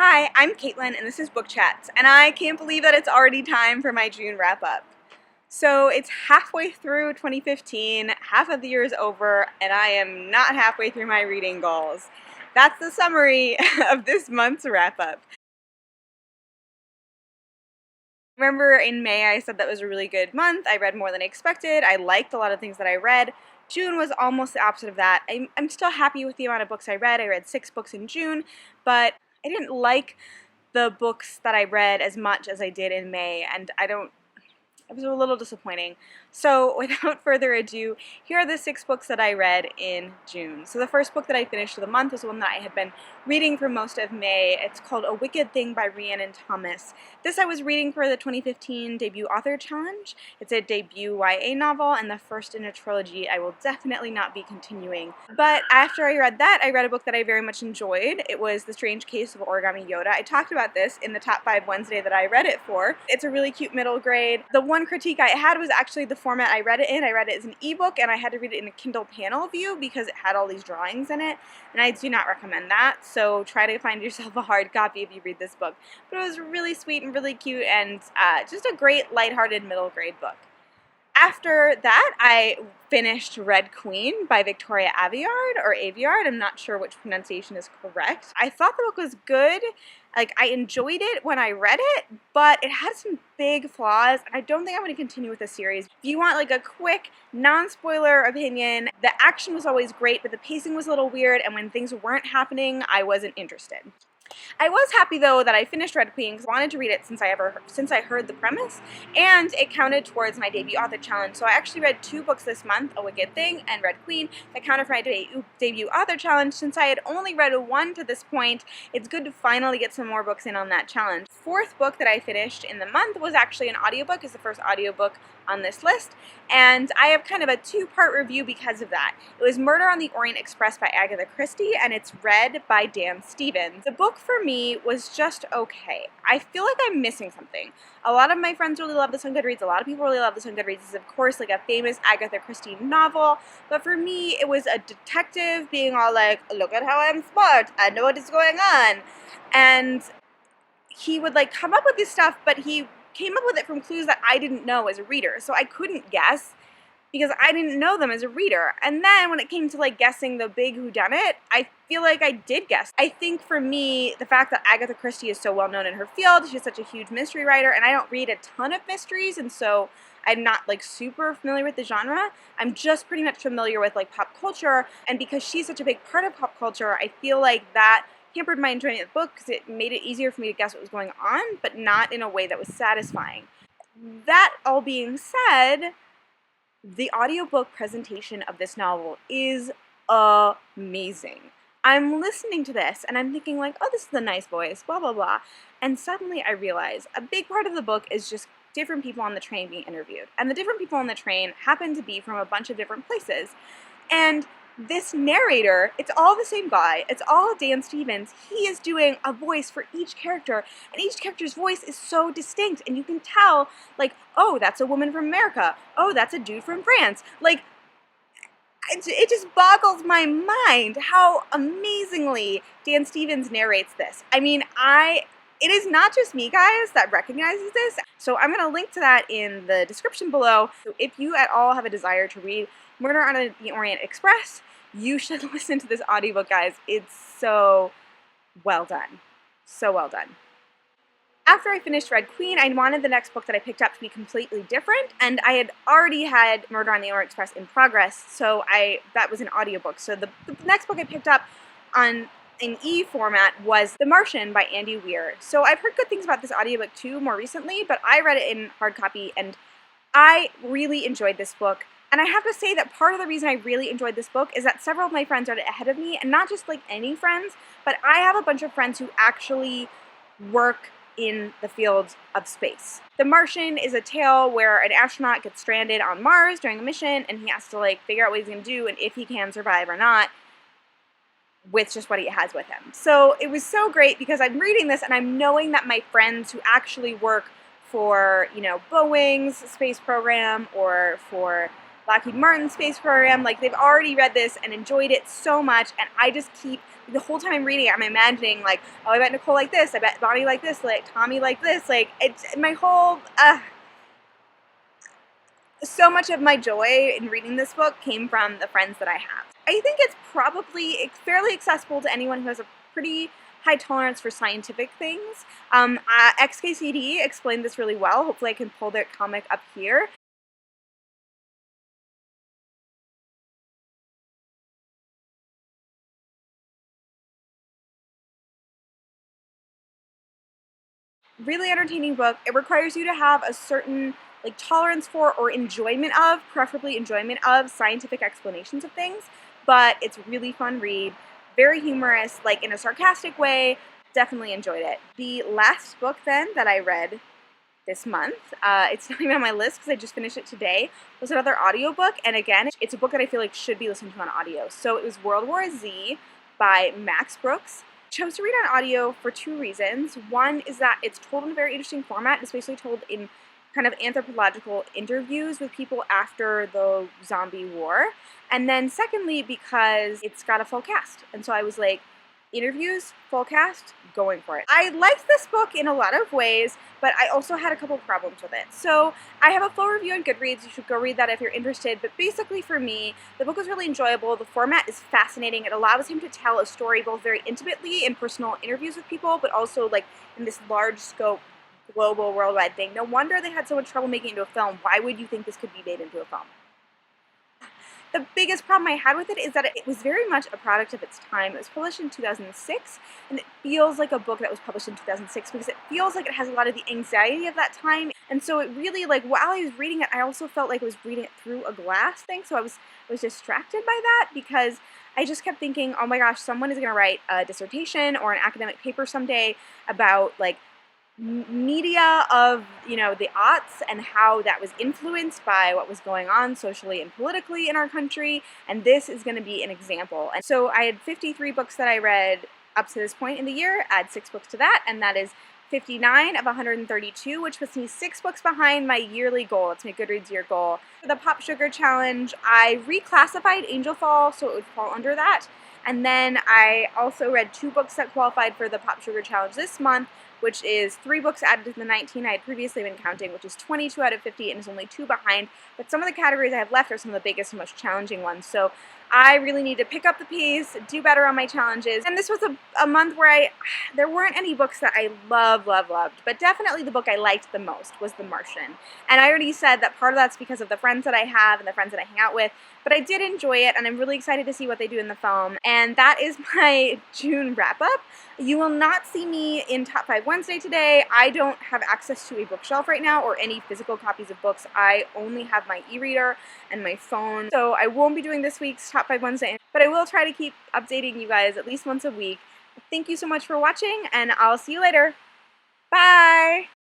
Hi, I'm Caitlin and this is Book Chats, and I can't believe that it's already time for my June wrap-up. So it's halfway through 2015, half of the year is over, and I am not halfway through my reading goals. That's the summary of this month's wrap-up. Remember in May I said that was a really good month. I read more than I expected. I liked a lot of things that I read. June was almost the opposite of that. I'm still happy with the amount of books I read. I read 6 books in June, but I didn't like the books that I read as much as I did in May, and it was a little disappointing. So without further ado, here are the 6 books that I read in June. So the first book that I finished of the month was one that I had been reading for most of May. It's called A Wicked Thing by Rhiannon Thomas. This I was reading for the 2015 Debut Author Challenge. It's a debut YA novel and the first in a trilogy I will definitely not be continuing. But after I read that, I read a book that I very much enjoyed. It was The Strange Case of Origami Yoda. I talked about this in the Top 5 Wednesday that I read it for. It's a really cute middle grade. The one critique I had was actually the format I read it in. I read it as an ebook and I had to read it in a Kindle panel view because it had all these drawings in it, and I do not recommend that, so try to find yourself a hard copy if you read this book. But it was really sweet and really cute and just a great lighthearted middle grade book. After that, I finished Red Queen by Victoria Aveyard, or Aveyard, I'm not sure which pronunciation is correct. I thought the book was good. Like, I enjoyed it when I read it, but it had some big flaws, and I don't think I'm going to continue with the series. If you want like a quick, non-spoiler opinion, the action was always great, but the pacing was a little weird, and when things weren't happening, I wasn't interested. I was happy though that I finished Red Queen because I wanted to read it since I heard the premise, and it counted towards my debut author challenge. So I actually read 2 books this month, A Wicked Thing and Red Queen, that counted for my debut author challenge. Since I had only read 1 to this point, it's good to finally get some more books in on that challenge. 4th book that I finished in the month was actually an audiobook. It's the first audiobook on this list, and I have kind of a 2-part review because of that. It was Murder on the Orient Express by Agatha Christie, and it's read by Dan Stevens. The book for me was just okay. I feel like I'm missing something. A lot of my friends really love this on Goodreads. A lot of people really love this on Goodreads. It's of course like a famous Agatha Christie novel, but for me it was a detective being all like, look at how I'm smart, I know what is going on, and he would like come up with this stuff, but he came up with it from clues that I didn't know as a reader, so I couldn't guess because I didn't know them as a reader. And then when it came to like guessing the big whodunit, I feel like I did guess. I think for me, the fact that Agatha Christie is so well known in her field, she's such a huge mystery writer, and I don't read a ton of mysteries, and so I'm not like super familiar with the genre. I'm just pretty much familiar with like pop culture, and because she's such a big part of pop culture, I feel like that hampered my enjoyment of the book because it made it easier for me to guess what was going on, but not in a way that was satisfying. That all being said, the audiobook presentation of this novel is amazing. I'm listening to this and I'm thinking like, oh, this is a nice voice, blah, blah, blah. And suddenly I realize a big part of the book is just different people on the train being interviewed. And the different people on the train happen to be from a bunch of different places. And this narrator, it's all the same guy, it's all Dan Stevens. He is doing a voice for each character, and each character's voice is so distinct, and you can tell, like, oh, that's a woman from America, oh, that's a dude from France. Like, it just boggles my mind how amazingly Dan Stevens narrates this. I mean, it is not just me, guys, that recognizes this, so I'm going to link to that in the description below. So if you at all have a desire to read Murder on the Orient Express, you should listen to this audiobook, guys. It's so well done. So well done. After I finished Red Queen, I wanted the next book that I picked up to be completely different, and I had already had Murder on the Orient Express in progress, so that was an audiobook. So the next book I picked up in e-format was The Martian by Andy Weir. So I've heard good things about this audiobook too more recently, but I read it in hard copy, and I really enjoyed this book. And I have to say that part of the reason I really enjoyed this book is that several of my friends read it ahead of me, and not just like any friends, but I have a bunch of friends who actually work in the field of space. The Martian is a tale where an astronaut gets stranded on Mars during a mission, and he has to like figure out what he's going to do and if he can survive or not with just what he has with him. So it was so great because I'm reading this and I'm knowing that my friends who actually work for, you know, Boeing's space program or for Lockheed Martin space program. Like, they've already read this and enjoyed it so much, and I just keep, the whole time I'm reading it, I'm imagining, like, oh, I bet Nicole like this, I bet Bonnie like this, like Tommy like this, like, it's my whole, so much of my joy in reading this book came from the friends that I have. I think it's probably fairly accessible to anyone who has a pretty high tolerance for scientific things. XKCD explained this really well. Hopefully I can pull their comic up here. Really entertaining book. It requires you to have a certain like tolerance for or enjoyment of, preferably enjoyment of, scientific explanations of things, but it's a really fun read, very humorous, like in a sarcastic way. Definitely enjoyed it. The last book then that I read this month, it's not even on my list because I just finished it today, was another audiobook, and again, it's a book that I feel like should be listened to on audio. So it was World War Z by Max Brooks. Chose to read on audio for two reasons. One is that it's told in a very interesting format. It's basically told in kind of anthropological interviews with people after the zombie war. And then secondly, because it's got a full cast. And so I was like, interviews, full cast, going for it. I liked this book in a lot of ways, but I also had a couple problems with it. So I have a full review on Goodreads. You should go read that if you're interested. But basically for me, the book was really enjoyable. The format is fascinating. It allows him to tell a story both very intimately in personal interviews with people, but also like in this large scope, global, worldwide thing. No wonder they had so much trouble making it into a film. Why would you think this could be made into a film? The biggest problem I had with it is that it was very much a product of its time. It was published in 2006, and it feels like a book that was published in 2006 because it feels like it has a lot of the anxiety of that time. And so it really, like, while I was reading it, I also felt like I was reading it through a glass thing, so I was distracted by that because I just kept thinking, oh my gosh, someone is going to write a dissertation or an academic paper someday about, like, media of, you know, the aughts and how that was influenced by what was going on socially and politically in our country, and this is going to be an example. And so I had 53 books that I read up to this point in the year, add 6 books to that, and that is 59 of 132, which puts me 6 books behind my yearly goal. It's my Goodreads year goal. For the Pop Sugar Challenge, I reclassified Angel Fall so it would fall under that, and then I also read 2 books that qualified for the Pop Sugar Challenge this month, which is 3 books added to the 19 I had previously been counting, which is 22 out of 50 and is only 2 behind. But some of the categories I have left are some of the biggest and most challenging ones. So I really need to pick up the pace, do better on my challenges. And this was a month where there weren't any books that I loved, but definitely the book I liked the most was The Martian. And I already said that part of that's because of the friends that I have and the friends that I hang out with, but I did enjoy it, and I'm really excited to see what they do in the film. And that is my June wrap-up. You will not see me in Top 5 Wednesday today. I don't have access to a bookshelf right now or any physical copies of books. I only have my e-reader and my phone. So I won't be doing this week's Top 5 Wednesday, but I will try to keep updating you guys at least once a week. Thank you so much for watching, and I'll see you later. Bye!